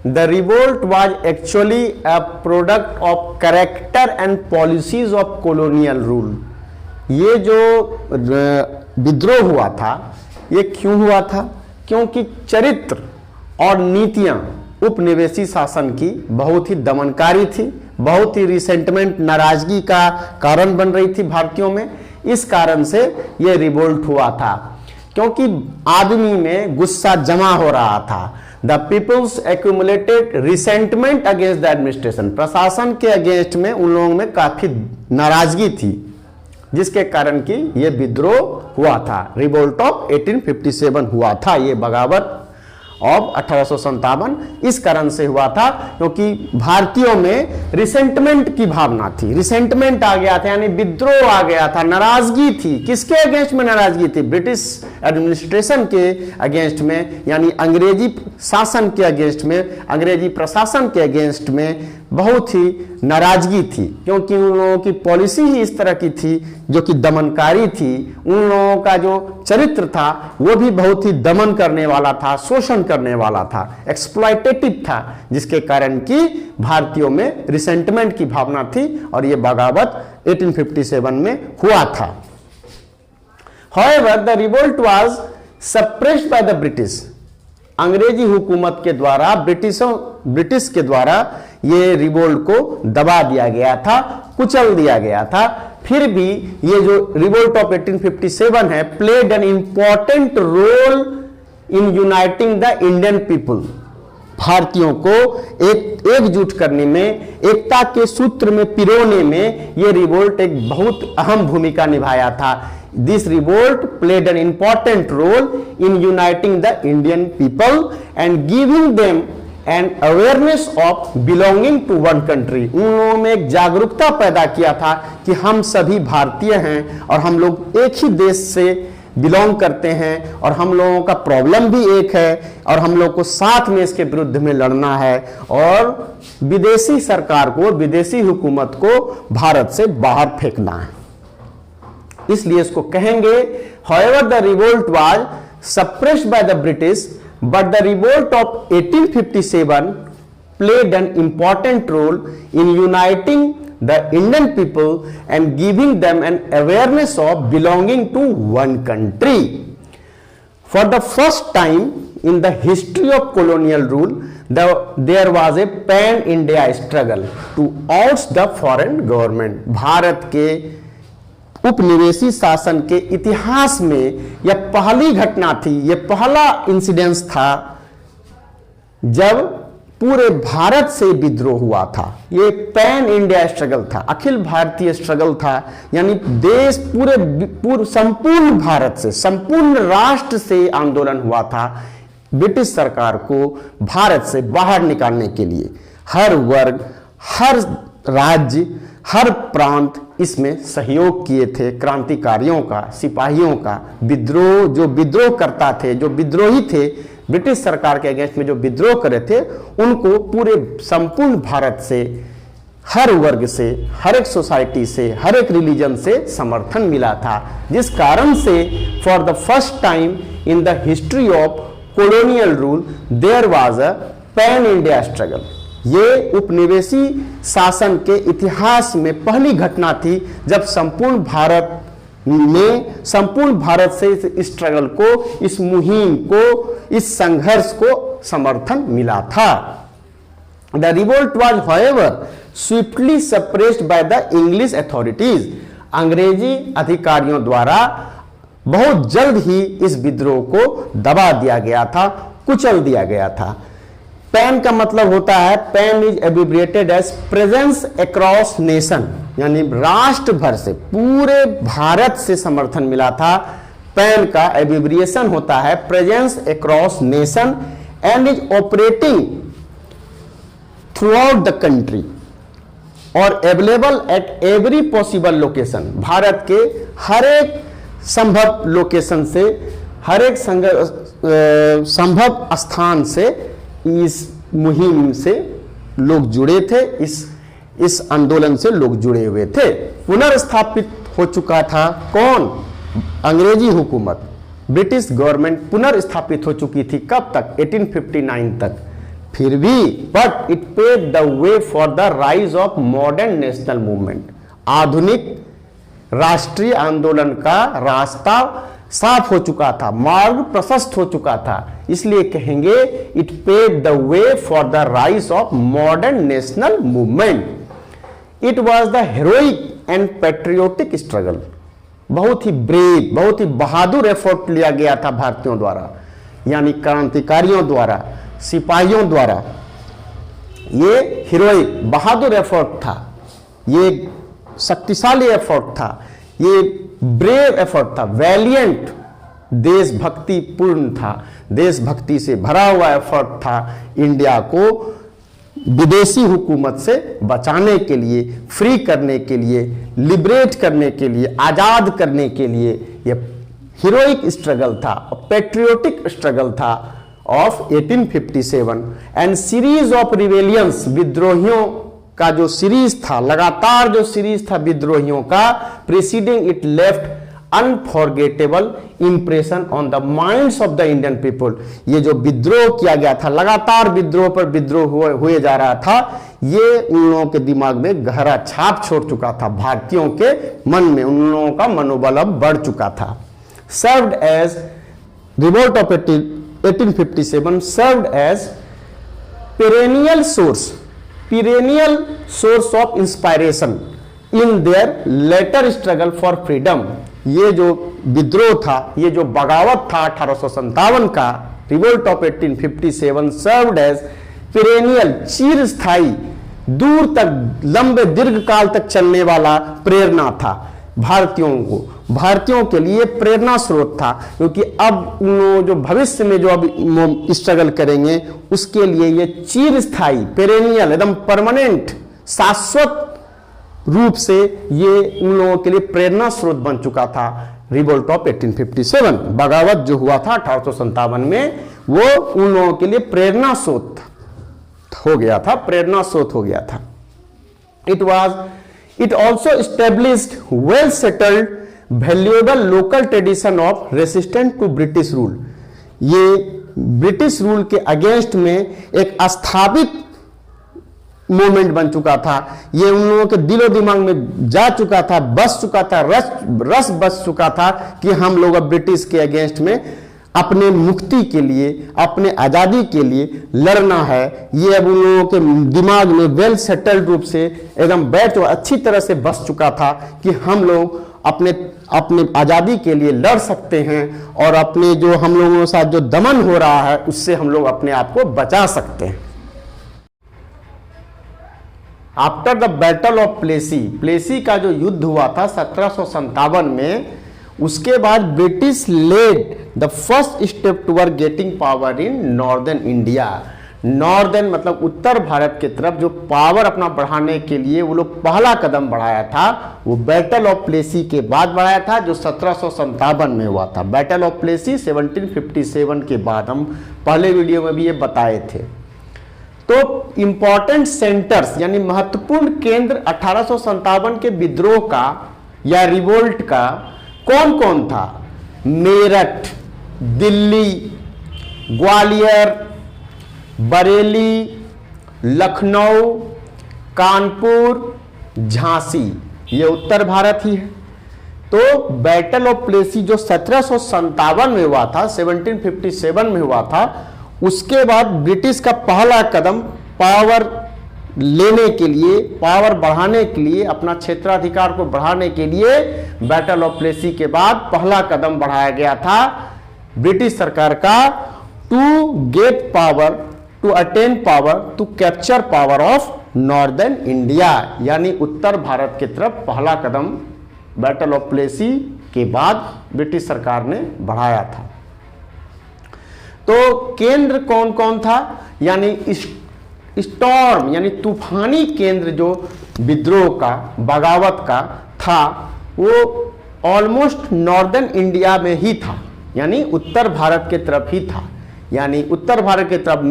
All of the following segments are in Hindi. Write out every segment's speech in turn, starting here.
The revolt was actually a product of character and policies of colonial rule. ये जो विद्रोह हुआ था ये क्यों हुआ था? क्योंकि चरित्र और नीतियां उपनिवेशी शासन की बहुत ही दमनकारी थी, बहुत ही रिसेंटमेंट, नाराजगी का कारण बन रही थी भारतीयों में। इस कारण से यह रिवोल्ट हुआ था, क्योंकि आदमी में गुस्सा जमा हो रहा था। The people's accumulated resentment against the administration, प्रशासन के अगेंस्ट में उन लोगों में काफी नाराजगी थी, जिसके कारण कि यह विद्रोह हुआ था। रिवोल्ट ऑफ 1857 हुआ था, यह बगावत ऑफ 1857 इस कारण से हुआ था क्योंकि भारतीयों में रिसेंटमेंट की भावना थी, रिसेंटमेंट आ गया था, यानी विद्रोह आ गया था, नाराजगी थी। किसके अगेंस्ट में नाराजगी थी? ब्रिटिश एडमिनिस्ट्रेशन के अगेंस्ट में, यानी अंग्रेजी शासन के अगेंस्ट में, अंग्रेजी प्रशासन के अगेंस्ट में बहुत ही नाराजगी थी, क्योंकि उन लोगों की पॉलिसी ही इस तरह की थी जो कि दमनकारी थी। उन लोगों का जो चरित्र था वो भी बहुत ही दमन करने वाला था, शोषण करने वाला था, एक्सप्लॉयटेटिव था, जिसके कारण कि भारतीयों में रिसेंटमेंट की भावना थी और ये बगावत 1857 में हुआ था। However, the revolt was suppressed by the British. अंग्रेजी हुकूमत के द्वारा, ब्रिटिश के द्वारा ये रिवोल्ट को दबा दिया गया था, कुचल दिया गया था। फिर भी ये जो रिवोल्ट ऑफ 1857 है, played an important role in uniting the Indian people. भारतीयों को एकजुट करने में, एकता के सूत्र में पिरोने में ये रिवोल्ट एक बहुत अहम भूमिका निभाया था। This revolt played an important role in uniting the Indian people and giving them an awareness of belonging to one country. उन लोगों में एक जागरूकता पैदा किया था कि हम सभी भारतीय हैं और हम लोग एक ही देश से बिलोंग करते हैं और हम लोगों का प्रॉब्लम भी एक है और हम लोग को साथ में इसके विरुद्ध में लड़ना है और विदेशी सरकार को, विदेशी हुकूमत को भारत से बाहर फेंकना है। इसलिए इसको कहेंगे however the revolt was suppressed by the British, but the revolt of 1857 played an important role in uniting the Indian people and giving them an awareness of belonging to one country. For the first time in the history of colonial rule, there was a pan-India struggle to oust the foreign government. Bharat के उपनिवेशी शासन के इतिहास में यह पहली घटना थी, यह पहला इंसिडेंस था जब पूरे भारत से विद्रोह हुआ था। ये पैन इंडिया स्ट्रगल था, अखिल भारतीय स्ट्रगल था, यानी देश पूरे संपूर्ण भारत से, संपूर्ण राष्ट्र से आंदोलन हुआ था ब्रिटिश सरकार को भारत से बाहर निकालने के लिए। हर वर्ग, हर राज्य, हर प्रांत इसमें सहयोग किए थे। क्रांतिकारियों का, सिपाहियों का, विद्रोह जो विद्रोह करता थे, जो विद्रोही थे, ब्रिटिश सरकार के अगेंस्ट में जो विद्रोह करे थे, उनको पूरे संपूर्ण भारत से, हर वर्ग से, हर एक सोसाइटी से, हर एक रिलीजन से समर्थन मिला था, जिस कारण से for the first time in the history of colonial rule there was a pan India struggle. ये उपनिवेशी शासन के इतिहास में पहली घटना थी जब संपूर्ण भारत से इस स्ट्रगल को, इस मुहिम को, इस संघर्ष को समर्थन मिला था। The revolt was however swiftly suppressed by the English authorities. अंग्रेजी अधिकारियों द्वारा बहुत जल्द ही इस विद्रोह को दबा दिया गया था, कुचल दिया गया था। पैन का मतलब होता है, pan is abbreviated as presence across nation, यानी राष्ट्र भर से, पूरे भारत से समर्थन मिला था। पैन का एब्रिविएशन होता है presence across nation and is operating throughout the country और available at every possible location. Bharat के हर एक संभव लोकेशन से, हर एक संभव स्थान से इस मुहिम से लोग जुड़े थे, इस आंदोलन से लोग जुड़े हुए थे। पुनर्स्थापित हो चुका था कौन? अंग्रेजी हुकूमत, ब्रिटिश गवर्नमेंट पुनर्स्थापित हो चुकी थी। कब तक? 1859 तक। फिर भी but it paid the way for the rise of modern national movement. आधुनिक राष्ट्रीय आंदोलन का रास्ता साफ हो चुका था, मार्ग प्रशस्त हो चुका था, इसलिए कहेंगे it paid the way for the rise of modern national movement. It was the heroic and patriotic struggle. बहुत ही ब्रेव, बहुत ही बहादुर एफर्ट लिया गया था भारतीयों द्वारा, यानी क्रांतिकारियों द्वारा, सिपाहियों द्वारा। ये हीरोइक बहादुर एफर्ट था, ये शक्तिशाली एफर्ट था, ये ब्रेव एफर्ट था, वैलियंट, देशभक्ति पूर्ण था, देशभक्ति से भरा हुआ एफर्ट था इंडिया को विदेशी हुकूमत से बचाने के लिए, फ्री करने के लिए, लिबरेट करने के लिए, आजाद करने के लिए। यह हीरोइक स्ट्रगल था, पेट्रियोटिक स्ट्रगल था of 1857 and series of rebellions, विद्रोहियों का जो सीरीज था, लगातार जो सीरीज था विद्रोहियों का, preceding it left unforgettable impression on the minds of the Indian people. ये जो विद्रोह किया गया था, लगातार विद्रोह पर विद्रोह हुए जा रहा था, ये उन लोगों के दिमाग में गहरा छाप छोड़ चुका था, भारतीयों के मन में उन लोगों का मनोबल अब बढ़ चुका था। Served as revolt of 1857 served as perennial source of inspiration in their later struggle for freedom. ये जो विद्रोह था, ये जो बगावत था 1857 का, revolt of 1857 served as perennial, चिरस्थायी, दूर तक, लंबे दीर्घ काल तक चलने वाला प्रेरणा था भारतीयों को, भारतीयों के लिए प्रेरणा स्रोत था, क्योंकि अब जो भविष्य में जो अब स्ट्रगल करेंगे उसके लिए ये चिरस्थायी, पेरेनियल, एकदम परमानेंट, शाश्वत रूप से ये उन लोगों के लिए प्रेरणा स्रोत बन चुका था। रिवोल्ट ऑफ 1857, बगावत जो हुआ था 1857 में, वो उन लोगों के लिए प्रेरणा स्रोत हो गया था, प्रेरणा स्रोत हो गया था। It also established well settled valuable local tradition of resistant to British rule. ये ब्रिटिश रूल के अगेंस्ट में एक स्थापित मूवमेंट बन चुका था, ये उन लोगों के दिलो दिमाग में जा चुका था, बस चुका था, रस बस चुका था कि हम लोग अब ब्रिटिश के अगेंस्ट में अपने मुक्ति के लिए, अपने आजादी के लिए लड़ना है। ये अब उन लोगों के दिमाग में वेल सेटल्ड रूप से एकदम बैठ अच्छी तरह से बस चुका था कि हम लोग अपने आजादी के लिए लड़ सकते हैं और अपने जो हम लोगों के साथ जो दमन हो रहा है उससे हम लोग अपने आप को बचा सकते हैं। After the battle of Plassey का जो युद्ध हुआ था 1757 में, उसके बाद British led the first step toward getting power in northern India. Northern मतलब उत्तर भारत की तरफ जो पावर अपना बढ़ाने के लिए वो लोग पहला कदम बढ़ाया था, वो बैटल ऑफ प्लेसी के बाद बढ़ाया था, जो 1757 में हुआ था। बैटल ऑफ प्लेसी 1757 के बाद, हम पहले वीडियो में भी ये बताए थे। तो इंपॉर्टेंट सेंटर्स यानी महत्वपूर्ण केंद्र 1857 के विद्रोह का या रिवोल्ट का कौन कौन था? मेरठ, दिल्ली, ग्वालियर, बरेली, लखनऊ, कानपुर, झांसी, ये उत्तर भारत ही है। तो बैटल ऑफ प्लेसी जो 1757 में हुआ था, 1757 में हुआ था, उसके बाद ब्रिटिश का पहला कदम पावर लेने के लिए, पावर बढ़ाने के लिए, अपना क्षेत्राधिकार को बढ़ाने के लिए बैटल ऑफ प्लेसी के बाद पहला कदम बढ़ाया गया था ब्रिटिश सरकार का, to get power, to attain power, to capture power of northern India, यानी उत्तर भारत की तरफ पहला कदम बैटल ऑफ प्लेसी के बाद ब्रिटिश सरकार ने बढ़ाया था। तो केंद्र कौन कौन था? यानी स्टॉर्म यानी तूफानी केंद्र जो विद्रोह का, बगावत का था, वो ऑलमोस्ट नॉर्दर्न इंडिया में ही था, यानी उत्तर भारत के तरफ ही था। यानी उत्तर भारत की तरफ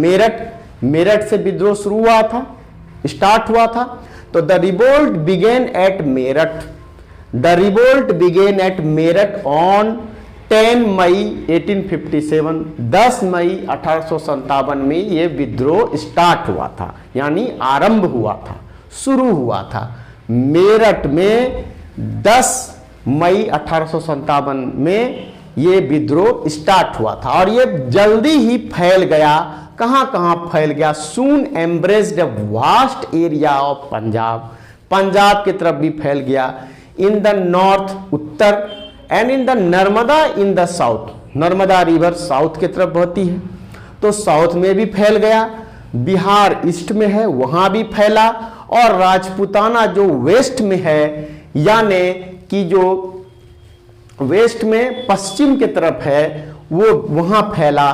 मेरठ से विद्रोह शुरू हुआ था, स्टार्ट हुआ था। तो the revolt began at Meerut, the revolt began at Meerut on 10 मई 1857, 10 मई 1857 में ये विद्रोह स्टार्ट हुआ था, यानी आरंभ हुआ था, शुरू हुआ था। मेरठ में 10 मई 1857 में ये विद्रोह स्टार्ट हुआ था और ये जल्दी ही फैल गया। कहां कहां फैल गया? Soon embraced vast area of Punjab, Punjab की तरफ भी फैल गया। इन द नॉर्थ, उत्तर, and in the Narmada in the south, Narmada river south की तरफ बहती है तो साउथ में भी फैल गया। बिहार ईस्ट में है, वहां भी फैला। और राजपूताना जो वेस्ट में है, यानी कि जो वेस्ट में पश्चिम की तरफ है, वो वहां फैला।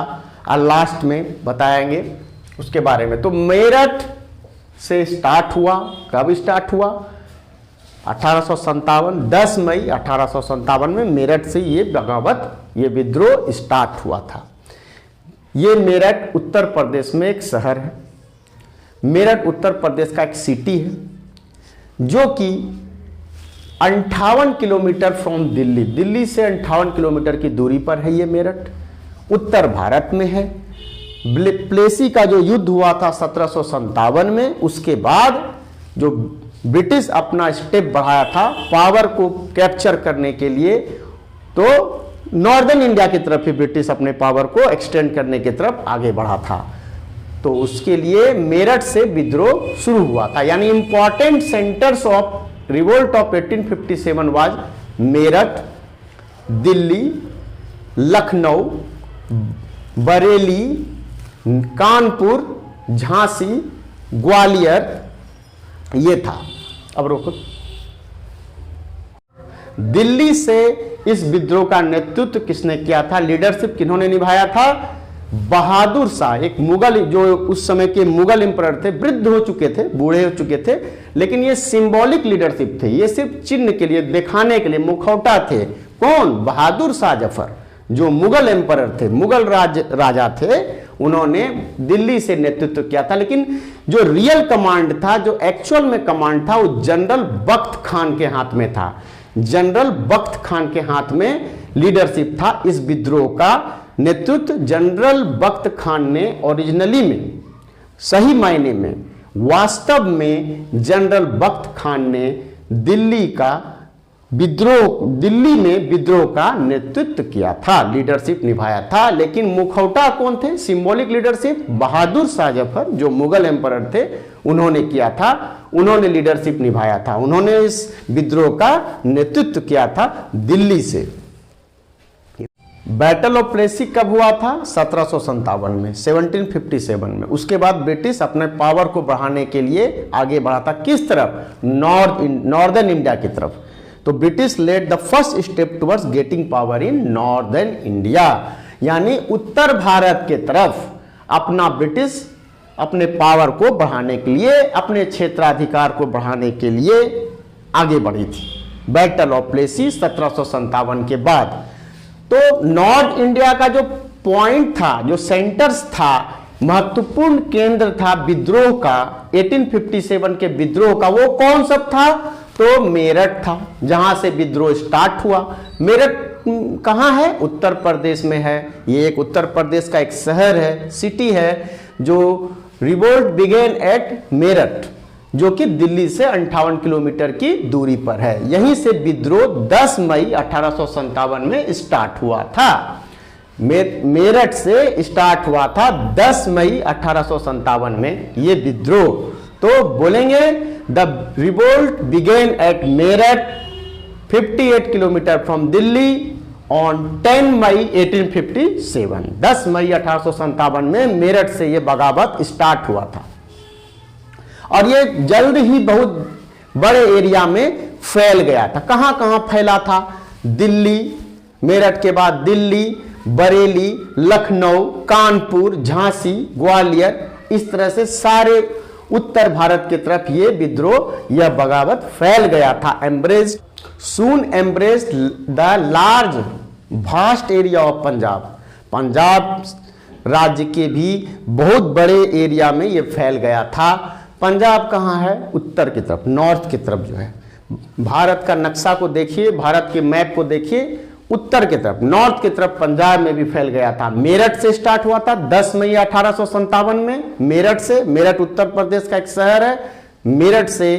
और लास्ट में बताएंगे उसके बारे में। तो मेरठ से स्टार्ट हुआ। कब स्टार्ट हुआ? 1857, 10 मई 1857 में मेरठ से ये बगावत, ये विद्रोह स्टार्ट हुआ था। ये मेरठ उत्तर प्रदेश में एक शहर है। मेरठ उत्तर प्रदेश का एक सिटी है जो कि 58 किलोमीटर फ्रॉम दिल्ली, दिल्ली से 58 किलोमीटर की दूरी पर है। ये मेरठ उत्तर भारत में है। प्लेसी का जो युद्ध हुआ था 1757 में, उसके बाद जो ब्रिटिश अपना स्टेप बढ़ाया था पावर को कैप्चर करने के लिए, तो नॉर्दर्न इंडिया की तरफ ही ब्रिटिश अपने पावर को एक्सटेंड करने की तरफ आगे बढ़ा था। तो उसके लिए मेरठ से विद्रोह शुरू हुआ था। यानी important centres of revolt of 1857 was Meerut, Delhi, Lucknow, Bareilly, Kanpur, Jhansi, Gwalior, ये था। अब रोको। दिल्ली से इस विद्रोह का नेतृत्व किसने किया था? लीडरशिप किन्होंने निभाया था? बहादुर शाह, एक मुगल, जो उस समय के मुगल एम्परर थे, वृद्ध हो चुके थे, बूढ़े हो चुके थे, लेकिन ये सिंबॉलिक लीडरशिप थे, ये सिर्फ चिन्ह के लिए, दिखाने के लिए, मुखौटा थे। कौन? बहादुर शाह जफर, जो मुगल एम्परर थे, मुगल राजा थे, उन्होंने दिल्ली से नेतृत्व किया था। लेकिन जो रियल कमांड था, जो एक्चुअल में कमांड था, वो जनरल बख्त खान के हाथ में था। जनरल बख्त खान के हाथ में लीडरशिप था। इस विद्रोह का नेतृत्व जनरल बख्त खान ने ओरिजिनली में, सही मायने में, वास्तव में जनरल बख्त खान ने दिल्ली का विद्रोह, दिल्ली में विद्रोह का नेतृत्व किया था, लीडरशिप निभाया था। लेकिन मुखौटा कौन थे? सिंबॉलिक लीडरशिप बहादुर शाह जफर, जो मुगल एम्परर थे, उन्होंने किया था, उन्होंने लीडरशिप निभाया था, उन्होंने इस विद्रोह का नेतृत्व किया था दिल्ली से। बैटल ऑफ प्लेसी कब हुआ था? 1757 में, 1757 में। उसके बाद ब्रिटिश अपने पावर को बढ़ाने के लिए आगे बढ़ा था। किस तरफ? नॉर्दर्न इंडिया की तरफ। तो British led the first step towards getting power in northern India, यानी उत्तर भारत के तरफ अपना ब्रिटिश अपने पावर को बढ़ाने के लिए, अपने क्षेत्राधिकार को बढ़ाने के लिए आगे बढ़ी थी। बैटल ऑफ प्लेसी 1757 के बाद। तो नॉर्थ इंडिया का जो पॉइंट था, जो सेंटर्स था, महत्वपूर्ण केंद्र था विद्रोह का, 1857 के विद्रोह का, वो कौन सा था? तो मेरठ था, जहां से विद्रोह स्टार्ट हुआ। मेरठ कहां है? उत्तर प्रदेश में है। ये एक उत्तर प्रदेश का एक शहर है, सिटी है, जो रिवोल्ट बिगेन एट मेरठ, जो कि दिल्ली से 58 किलोमीटर की दूरी पर है। यहीं से विद्रोह 10 मई 1857 में स्टार्ट हुआ था। मेरठ से स्टार्ट हुआ था 10 मई 1857 में ये विद्रोह। तो बोलेंगे the revolt began at Meerut 58 kilometre from Delhi on 10 मई 1857। 10 मई 1857 में मेरठ से ये बगावत स्टार्ट हुआ था और ये जल्द ही बहुत बड़े एरिया में फैल गया था। कहां कहां फैला था? दिल्ली, मेरठ के बाद दिल्ली, बरेली, लखनऊ, कानपुर, झांसी, ग्वालियर, इस तरह से सारे उत्तर भारत की तरफ ये विद्रोह, यह बगावत फैल गया था। Embraced, soon embraced the large vast area of Punjab. Punjab राज्य के भी बहुत बड़े एरिया में ये फैल गया था। पंजाब कहाँ है? उत्तर की तरफ, नॉर्थ की तरफ जो है। भारत का नक्शा को देखिए, भारत के मैप को देखिए, उत्तर की तरफ, नॉर्थ की तरफ पंजाब में भी फैल गया था। मेरठ से स्टार्ट हुआ था 10 मई 1857 में, मेरठ से। मेरठ उत्तर प्रदेश का एक शहर है। मेरठ से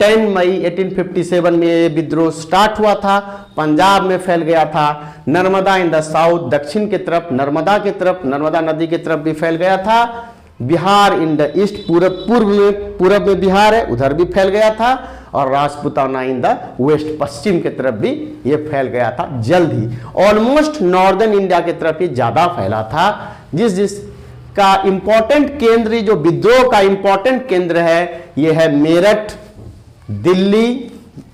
10 मई 1857 में ये विद्रोह स्टार्ट हुआ था, पंजाब में फैल गया था। नर्मदा इन द साउथ, दक्षिण की तरफ, नर्मदा की तरफ, नर्मदा नदी की तरफ भी फैल गया था। बिहार इन द ईस्ट, पूरब में बिहार है, उधर भी फैल गया था। और राजपूताना इन द वेस्ट, पश्चिम की तरफ भी ये फैल गया था जल्द ही। ऑलमोस्ट नॉर्दर्न इंडिया की तरफ ये ज्यादा फैला था। जिसका इंपॉर्टेंट केंद्र, जो विद्रोह का इंपॉर्टेंट केंद्र है, ये है मेरठ, दिल्ली,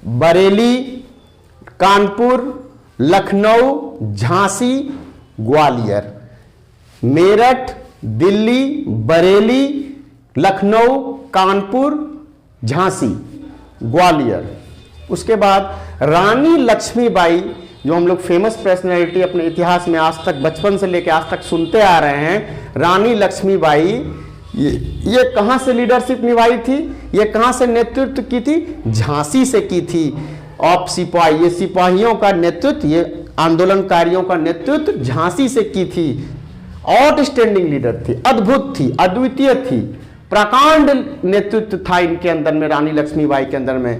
बरेली, कानपुर, लखनऊ, झांसी, ग्वालियर। मेरठ, दिल्ली, बरेली, लखनऊ, कानपुर, झांसी, ग्वालियर। उसके बाद रानी लक्ष्मीबाई, जो हम लोग फेमस पर्सनैलिटी अपने इतिहास में आज तक, बचपन से लेकर आज तक सुनते आ रहे हैं। रानी लक्ष्मीबाई ये कहां से लीडरशिप निभाई थी, ये कहां से नेतृत्व की थी? झांसी से की थी। ऑफ सिपाही, ये सिपाहियों का नेतृत्व, ये आंदोलनकारियों का नेतृत्व झांसी से की थी। आउटस्टैंडिंग लीडर थी, अद्भुत थी, अद्वितीय थी, प्रकांड नेतृत्व था इनके अंदर में, रानी लक्ष्मीबाई के अंदर में।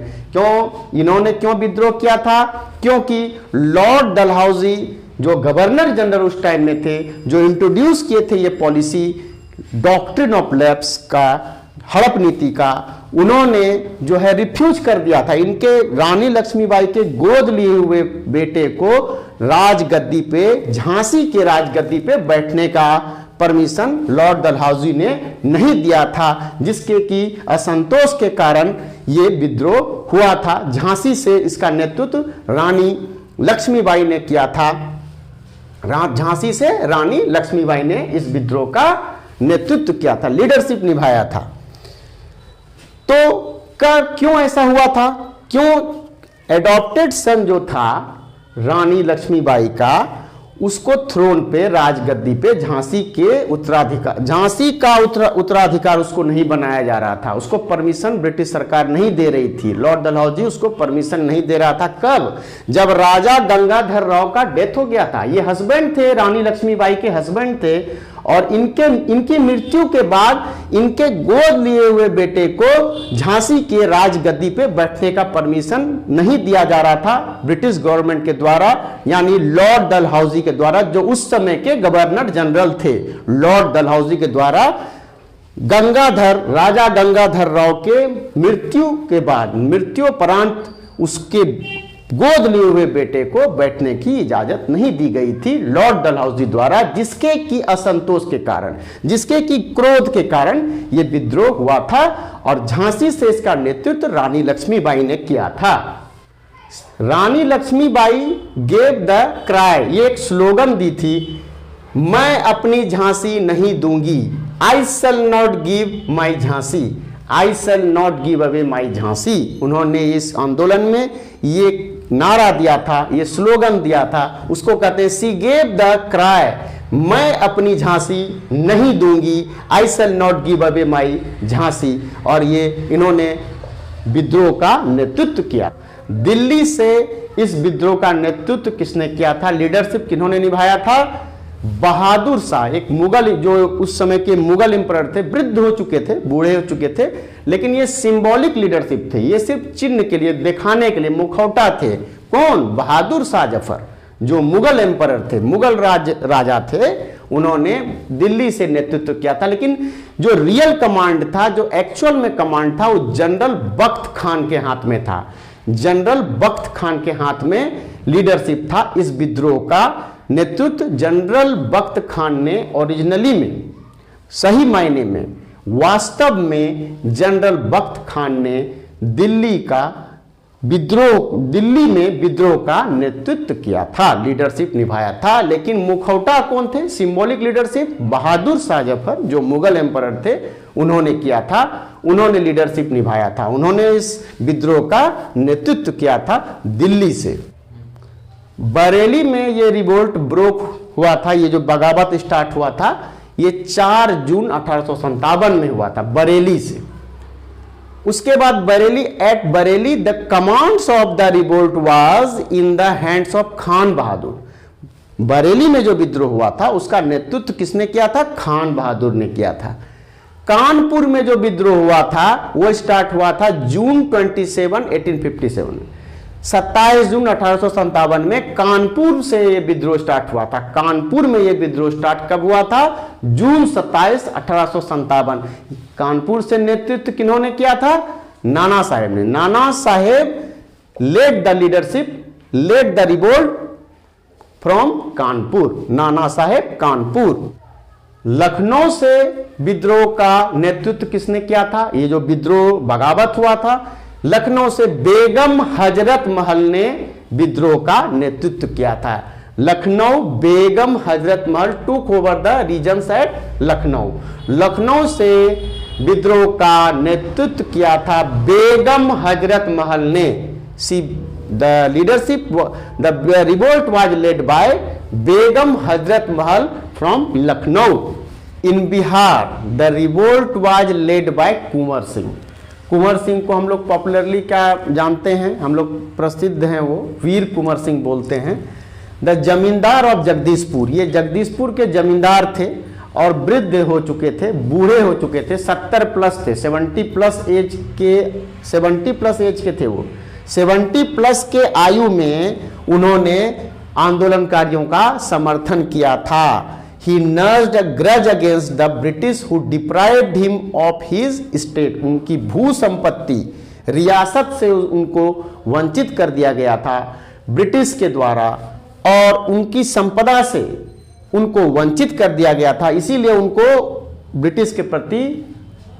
इन्होंने क्यों विद्रोह किया था? क्योंकि लॉर्ड डलहौजी जो गवर्नर जनरल उस टाइम में थे, जो इंट्रोड्यूस किए थे ये पॉलिसी डॉक्ट्रिन ऑफ लैप्स का, हड़प नीति का, उन्होंने जो है रिफ्यूज कर दिया था। इनके रानी लक्ष्मीबाई के गोद लिए हुए बेटे को राजगद्दी पे, झांसी के राजगद्दी पे बैठने का परमिशन लॉर्ड डलहौजी ने नहीं दिया था, जिसके की असंतोष के कारण ये विद्रोह हुआ था। झांसी से इसका नेतृत्व रानी लक्ष्मीबाई ने किया था। झांसी से रानी लक्ष्मीबाई ने इस विद्रोह का नेतृत्व किया था, लीडरशिप निभाया था। तो क्यों ऐसा हुआ था? क्यों एडॉप्टेड सन जो था रानी लक्ष्मीबाई का, उसको थ्रोन पे, राजगद्दी पे झांसी के उत्तराधिकार, झांसी का उत्तराधिकार उसको नहीं बनाया जा रहा था। उसको परमिशन ब्रिटिश सरकार नहीं दे रही थी। लॉर्ड डलहौजी उसको परमिशन नहीं दे रहा था। कब? जब राजा गंगाधर राव का डेथ हो गया था। ये हस्बैंड थे, रानी लक्ष्मीबाई के हस्बैंड थे, और इनकी मृत्यु के बाद इनके गोद लिए हुए बेटे को झांसी के राजगद्दी पे बैठने का परमिशन नहीं दिया जा रहा था ब्रिटिश गवर्नमेंट के द्वारा, यानी लॉर्ड डलहौजी के द्वारा, जो उस समय के गवर्नर जनरल थे। लॉर्ड डलहौजी के द्वारा राजा गंगाधर राव के मृत्यु के बाद, मृत्युपरांत उसके गोद लिए हुए बेटे को बैठने की इजाजत नहीं दी गई थी लॉर्ड डलहौजी द्वारा, जिसके की असंतोष के कारण, जिसके की क्रोध के कारण यह विद्रोह हुआ था। और झांसी से इसका नेतृत्व रानी लक्ष्मीबाई ने किया था। रानी लक्ष्मीबाई गेव द क्राई, ये एक स्लोगन दी थी, मैं अपनी झांसी नहीं दूंगी, I shall not give my Jhansi, I shall not give away my Jhansi. उन्होंने इस आंदोलन में ये नारा दिया था, ये स्लोगन दिया था, उसको कहते हैं सी गेव द क्राई, मैं अपनी झांसी नहीं दूंगी, I shall not give away my Jhansi. और ये इन्होंने विद्रोह का नेतृत्व किया। दिल्ली से इस विद्रोह का नेतृत्व किसने किया था? लीडरशिप किन्होंने निभाया था? बहादुर शाह, एक मुगल, जो उस समय के मुगल एम्परर थे, वृद्ध हो चुके थे, बूढ़े हो चुके थे, लेकिन ये सिंबॉलिक लीडरशिप थे, ये सिर्फ चिन्ह के लिए, दिखाने के लिए, मुखौटा थे। कौन? बहादुर शाह जफर, जो मुगल एम्परर थे, मुगल राजा थे, उन्होंने दिल्ली से नेतृत्व किया था। लेकिन जो रियल कमांड था, जो एक्चुअल में कमांड था, वो जनरल बख्त खान के हाथ में था। जनरल बख्त खान के हाथ में लीडरशिप था। इस विद्रोह का नेतृत्व जनरल बख्त खान ने ओरिजिनली में, सही मायने में, वास्तव में जनरल बख्त खान ने दिल्ली में विद्रोह का नेतृत्व किया था, लीडरशिप निभाया था। लेकिन मुखौटा कौन थे? सिंबॉलिक लीडरशिप बहादुर शाह जफर, जो मुगल एम्परर थे, उन्होंने किया था, उन्होंने लीडरशिप निभाया था, उन्होंने इस विद्रोह का नेतृत्व किया था दिल्ली से। बरेली में ये रिवोल्ट ब्रोक हुआ था, ये जो बगावत स्टार्ट हुआ था, ये 4 जून 1857 में हुआ था, बरेली से। उसके बाद Bareilly the commands of the revolt was in the hands of Khan Bahadur. Bareilly में जो विद्रोह हुआ था उसका नेतृत्व किसने किया था? खान बहादुर ने किया था। कानपुर में जो विद्रोह हुआ था वो स्टार्ट हुआ था जून 27, 1857। 27 जून 1857 में कानपुर से ये विद्रोह स्टार्ट हुआ था। कानपुर में ये विद्रोह स्टार्ट कब हुआ था? जून 27, 1857। कानपुर से नेतृत्व किन्होंने किया था? नाना साहेब ने। Nana Sahib led the leadership, led the revolt from Kanpur. Nana Sahib Kanpur. Lucknow से विद्रोह का नेतृत्व किसने किया था? ये जो विद्रोह बगावत हुआ था, लखनऊ से बेगम हजरत महल ने विद्रोह का नेतृत्व किया था। लखनऊ बेगम Hazrat Mahal took over the regions at Lucknow. Lucknow से विद्रोह का नेतृत्व किया था बेगम हजरत महल ने। See the leadership, the revolt was led by Begum Hazrat Mahal from Lucknow. In Bihar the revolt was led by Kunwar Singh. Kunwar Singh को हम लोग पॉपुलरली क्या जानते हैं? हम लोग प्रसिद्ध हैं, वो वीर कुंवर सिंह बोलते हैं। द जमींदार ऑफ जगदीशपुर, ये जगदीशपुर के जमींदार थे और वृद्ध हो चुके थे, बूढ़े हो चुके थे, 70 प्लस थे, 70 प्लस एज के थे वो। 70 प्लस के आयु में उन्होंने आंदोलनकारियों का समर्थन किया था। He nursed a grudge against the British who deprived him of his state. उनकी भू संपत्ति, रियासत से उनको वंचित कर दिया गया था ब्रिटिश के द्वारा, और उनकी संपदा से उनको वंचित कर दिया गया था। इसीलिए उनको ब्रिटिश के प्रति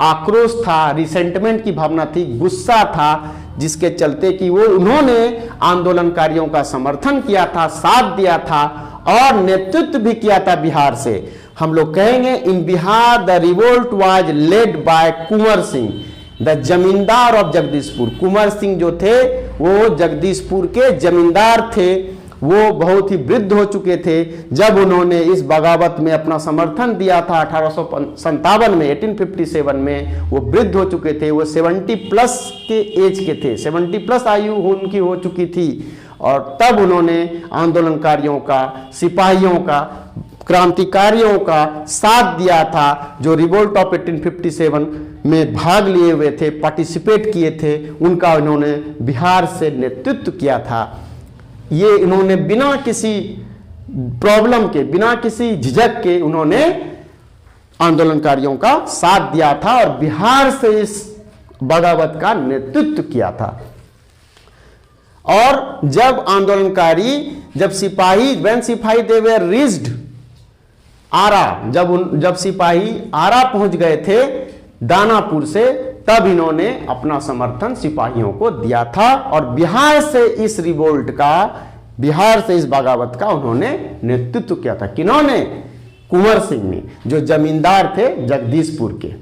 आक्रोश था, रिसेंटमेंट की भावना थी, गुस्सा था, जिसके चलते कि वो उन्होंने आंदोलनकारियों का समर्थन किया था, साथ दिया था और नेतृत्व भी किया था बिहार से। हम लोग कहेंगे in Bihar the revolt was led by Kunwar Singh, the zamindar of Jagdishpur. Kunwar Singh जो थे वो जगदीशपुर के जमींदार थे। वो बहुत ही वृद्ध हो चुके थे जब उन्होंने इस बगावत में अपना समर्थन दिया था 1857 में, 1857 में। वो वृद्ध हो चुके थे, वो 70 प्लस के एज के थे, 70 प्लस आयु उनकी हो चुकी थी। और तब उन्होंने आंदोलनकारियों का, सिपाहियों का, क्रांतिकारियों का साथ दिया था, जो रिवोल्ट ऑफ 1857 में भाग लिए हुए थे, पार्टिसिपेट किए थे, उनका इन्होंने बिहार से नेतृत्व किया था। ये इन्होंने बिना किसी प्रॉब्लम के, बिना किसी झिझक के उन्होंने आंदोलनकारियों का साथ दिया था और बिहार से इस बगावत का नेतृत्व किया था। और जब आंदोलनकारी, जब सिपाही, व्हेन सिपाही दे वर रीच्ड आरा, जब सिपाही आरा पहुंच गए थे दानापुर से, तब इन्होंने अपना समर्थन सिपाहियों को दिया था और बिहार से इस रिवोल्ट का, बिहार से इस बगावत का उन्होंने नेतृत्व किया था। किन्होंने? कुंवर सिंह ने, जो जमींदार थे जगदीशपुर के।